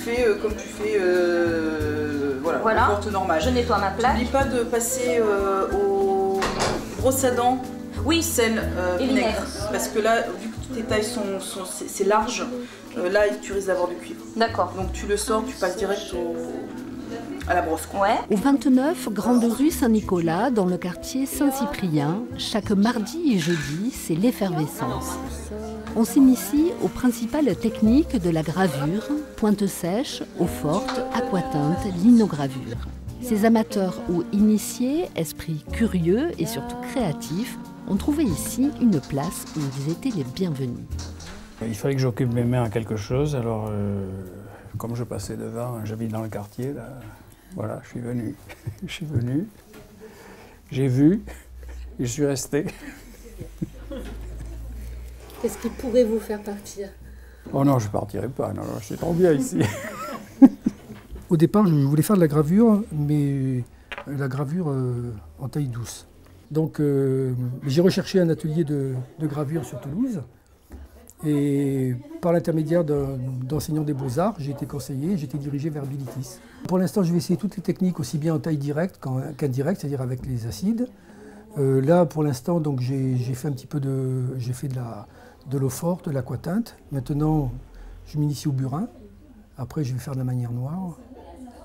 fais comme tu fais voilà. une porte normale. Je nettoie ma plaque. N'oublie pas de passer aux brosses à dents. Oui, sel, et vinaigre. Parce que là, vu que tes tailles c'est large, là tu risques d'avoir du cuivre. D'accord. Donc tu le sors, tu passes direct à la brosse. Ouais. Au 29 Grande Rue Saint-Nicolas, dans le quartier Saint-Cyprien, chaque mardi et jeudi, c'est l'effervescence. On s'initie aux principales techniques de la gravure, pointe sèche, eau forte, aquatinte, linogravure. Ces amateurs ou initiés, esprits curieux et surtout créatifs, ont trouvé ici une place où ils étaient les bienvenus. Il fallait que j'occupe mes mains à quelque chose, alors comme je passais devant, j'habite dans le quartier, là, voilà, je suis venu, j'ai vu et je suis resté. Qu'est-ce qui pourrait vous faire partir? Oh non, je ne partirai pas, non, c'est trop bien ici. Au départ, je voulais faire de la gravure, mais la gravure en taille douce. Donc j'ai recherché un atelier de gravure sur Toulouse. Et par l'intermédiaire d'enseignants des Beaux-Arts, j'ai été conseillé, j'ai été dirigé vers Bilitis. Pour l'instant, je vais essayer toutes les techniques, aussi bien en taille directe qu'indirecte, c'est-à-dire avec les acides. Là, pour l'instant, donc j'ai fait un petit peu de l'eau forte, de l'aquatinte. Maintenant, je m'initie au burin. Après, je vais faire de la manière noire.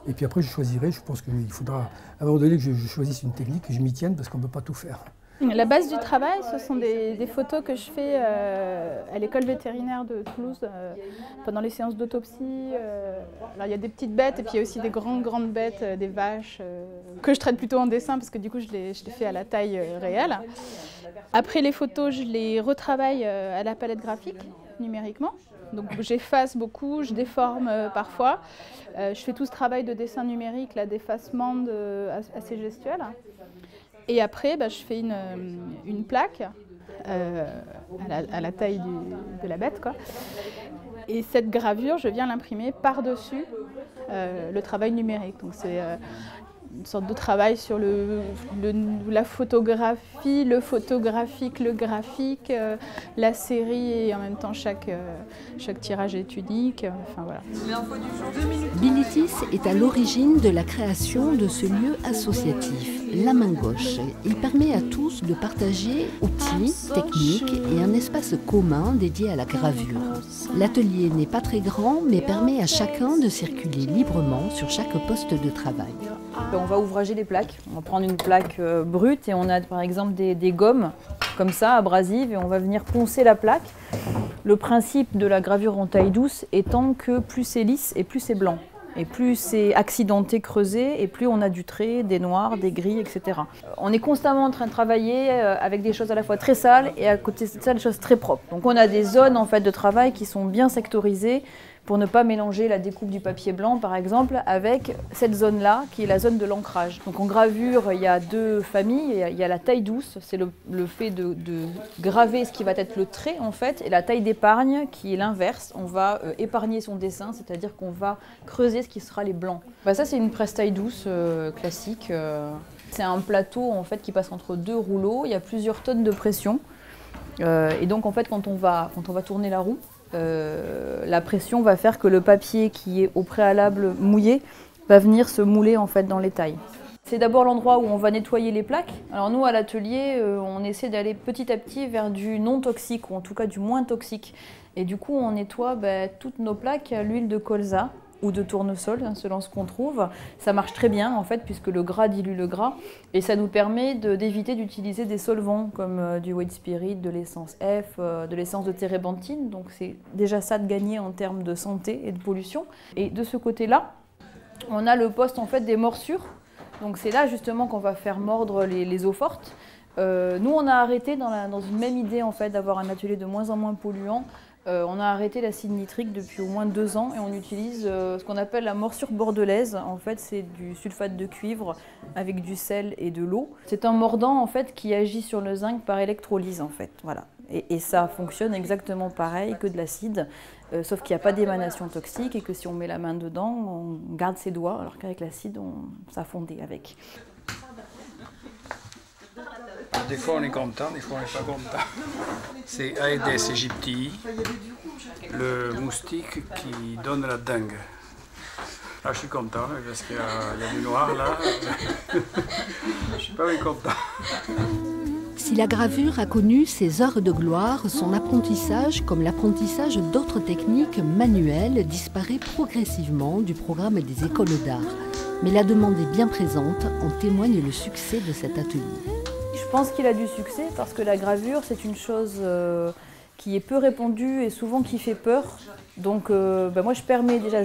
Et puis après, je choisirai, je pense qu'il faudra, à un moment donné, que je choisisse une technique, que je m'y tienne, parce qu'on ne peut pas tout faire. La base du travail, ce sont des photos que je fais à l'école vétérinaire de Toulouse pendant les séances d'autopsie. Alors il y a des petites bêtes et puis il y a aussi des grandes bêtes, des vaches, que je traite plutôt en dessin parce que du coup je les fais à la taille réelle. Après les photos, je les retravaille à la palette graphique, numériquement. Donc j'efface beaucoup, je déforme parfois. Je fais tout ce travail de dessin numérique, d'effacement assez gestuel. Et après, je fais une plaque à la taille de la bête, quoi. Et cette gravure, je viens l'imprimer par-dessus le travail numérique. Donc c'est une sorte de travail sur la photographie, le photographique, le graphique, la série et en même temps chaque tirage est unique. Enfin, voilà. Bilitis est à l'origine de la création de ce lieu associatif, La Main Gauche. Il permet à tous de partager outils, techniques et un espace commun dédié à la gravure. L'atelier n'est pas très grand mais permet à chacun de circuler librement sur chaque poste de travail. On va ouvrager les plaques. On va prendre une plaque brute et on a par exemple des gommes comme ça, abrasives, et on va venir poncer la plaque. Le principe de la gravure en taille douce étant que plus c'est lisse et plus c'est blanc. Et plus c'est accidenté, creusé, et plus on a du trait, des noirs, des gris, etc. On est constamment en train de travailler avec des choses à la fois très sales et à côté de ça, des choses très propres. Donc on a des zones en fait, de travail qui sont bien sectorisées pour ne pas mélanger la découpe du papier blanc, par exemple, avec cette zone-là, qui est la zone de l'ancrage. Donc en gravure, il y a deux familles. Il y a la taille douce, c'est le fait de graver ce qui va être le trait, en fait, et la taille d'épargne, qui est l'inverse. On va épargner son dessin, c'est-à-dire qu'on va creuser ce qui sera les blancs. Ça, c'est une presse taille douce classique. C'est un plateau, en fait, qui passe entre deux rouleaux. Il y a plusieurs tonnes de pression. Et donc, en fait, quand on va tourner la roue, la pression va faire que le papier qui est au préalable mouillé va venir se mouler en fait dans les tailles. C'est d'abord l'endroit où on va nettoyer les plaques. Alors nous à l'atelier, on essaie d'aller petit à petit vers du non toxique ou en tout cas du moins toxique. Et du coup on nettoie toutes nos plaques à l'huile de colza ou de tournesol, selon ce qu'on trouve. Ça marche très bien en fait puisque le gras dilue le gras et ça nous permet d'éviter d'utiliser des solvants comme du white spirit, de l'essence F, de l'essence de térébenthine. Donc c'est déjà ça de gagner en termes de santé et de pollution. Et de ce côté-là, on a le poste en fait des morsures. Donc c'est là justement qu'on va faire mordre les eaux fortes. Nous on a arrêté dans une même idée en fait d'avoir un atelier de moins en moins polluant. On a arrêté l'acide nitrique depuis au moins 2 ans et on utilise ce qu'on appelle la morsure bordelaise. En fait, c'est du sulfate de cuivre avec du sel et de l'eau. C'est un mordant en fait qui agit sur le zinc par électrolyse en fait. Voilà. Et ça fonctionne exactement pareil que de l'acide, sauf qu'il n'y a pas d'émanation toxique et que si on met la main dedans, on garde ses doigts, alors qu'avec l'acide, ça fondait avec. Des fois on est content, des fois on n'est pas content. C'est Aedes aegypti, le moustique qui donne la dengue. Ah, je suis content parce qu'il y a du noir là. Je suis pas bien content. Si la gravure a connu ses heures de gloire, son apprentissage, comme l'apprentissage d'autres techniques manuelles, disparaît progressivement du programme des écoles d'art. Mais la demande est bien présente, en témoigne le succès de cet atelier. Je pense qu'il a du succès parce que la gravure, c'est une chose qui est peu répandue et souvent qui fait peur. Donc moi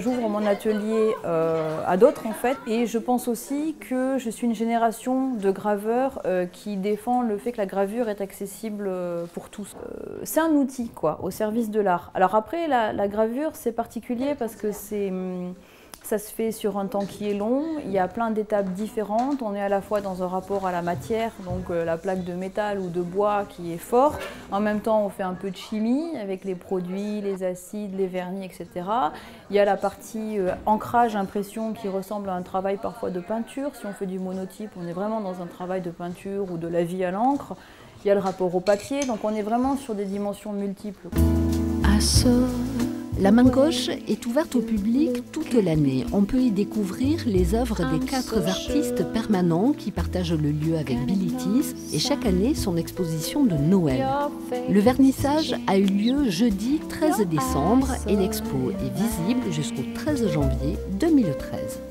j'ouvre mon atelier à d'autres en fait. Et je pense aussi que je suis une génération de graveurs qui défend le fait que la gravure est accessible pour tous. C'est un outil quoi, au service de l'art. Alors après la gravure c'est particulier parce que ça se fait sur un temps qui est long, il y a plein d'étapes différentes, on est à la fois dans un rapport à la matière, donc la plaque de métal ou de bois qui est fort, en même temps on fait un peu de chimie avec les produits, les acides, les vernis, etc. Il y a la partie ancrage, impression qui ressemble à un travail parfois de peinture, si on fait du monotype on est vraiment dans un travail de peinture ou de la vie à l'encre. Il y a le rapport au papier, donc on est vraiment sur des dimensions multiples. La main gauche est ouverte au public toute l'année. On peut y découvrir les œuvres des 4 artistes permanents qui partagent le lieu avec Bilitis et chaque année son exposition de Noël. Le vernissage a eu lieu jeudi 13 décembre et l'expo est visible jusqu'au 13 janvier 2013.